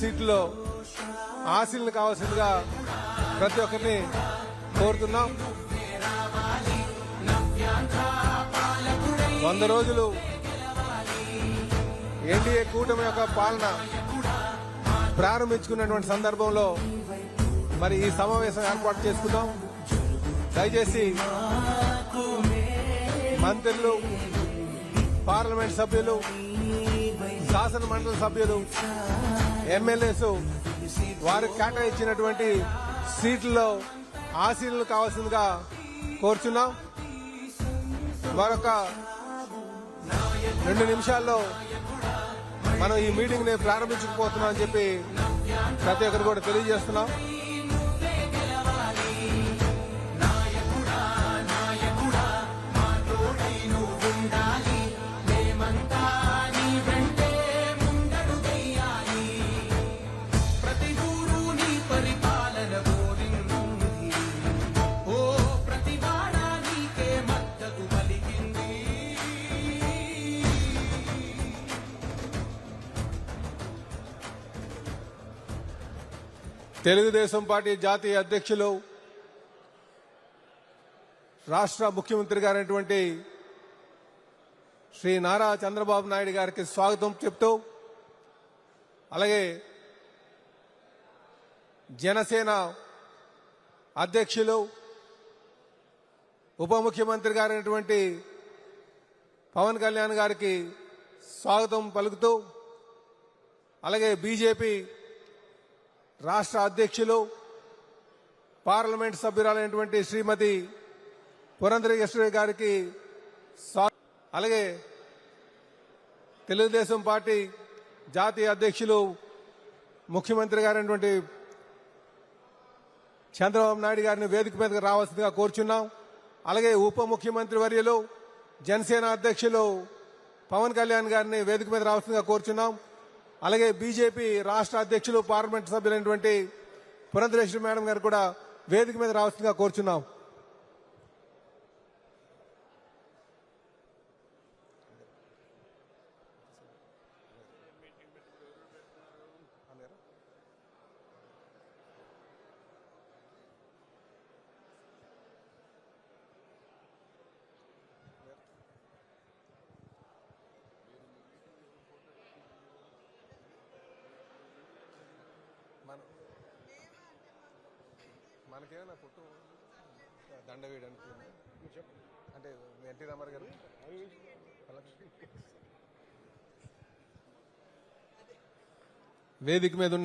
సీట్లో ఆశీలను కావాల్సిందిగా ప్రతి ఒక్కరిని కోరుతున్నాం. 100 రోజులు ఎన్డీఏ కూటమి యొక్క పాలన ప్రారంభించుకున్నటువంటి సందర్భంలో మరి ఈ సమావేశం ఏర్పాటు చేసుకున్నాం. దయచేసి మంత్రులు, పార్లమెంట్ సభ్యులు, శాసన మండలి సభ్యులు, ఎమ్మెల్యేస్ వారికి కేటాయించినటువంటి సీట్లలో ఆశీనులు కావాల్సిందిగా కోరుచున్నాం. మరొక 2 నిమిషాల్లో మనం ఈ మీటింగ్ ని ప్రారంభించకపోతున్నాం అని చెప్పి ప్రతి ఒక్కరు కూడా తెలియజేస్తున్నాం. తెలుగుదేశం పార్టీ జాతీయ అధ్యక్షులు, రాష్ట్ర ముఖ్యమంత్రి గారైనటువంటి శ్రీ నారా చంద్రబాబు నాయుడు గారికి స్వాగతం చెప్తూ, అలాగే జనసేన అధ్యక్షులు, ఉప ముఖ్యమంత్రి గారైనటువంటి పవన్ కళ్యాణ్ గారికి స్వాగతం పలుకుతూ, అలాగే బీజేపీ రాష్ట్ర అధ్యక్షులు, పార్లమెంట్ సభ్యురాలైనటువంటి శ్రీమతి పురంధరేశ్వరి గారికి, అలాగే తెలుగుదేశం పార్టీ జాతీయ అధ్యక్షులు, ముఖ్యమంత్రి గారైనటువంటి చంద్రబాబు నాయుడు గారిని వేదిక మీదకి రావాల్సిందిగా కోరుచున్నాం. అలాగే ఉప ముఖ్యమంత్రి వర్యులు, జనసేన అధ్యక్షులు పవన్ కళ్యాణ్ గారిని వేదిక మీద రావాల్సిందిగా కోరుచున్నాం. అలాగే బీజేపీ రాష్ట్ర అధ్యక్షులు, పార్లమెంట్ సభ్యులైనటువంటి పురంధరేశ్వరి మేడం గారు కూడా వేదిక మీద రావాల్సిందిగా కోరుచున్నాం. మనకేమైనా ఫోటో దండ వేయడానికి అంటే ఎన్టీ రామారావు గారు వేదిక మీద ఉన్న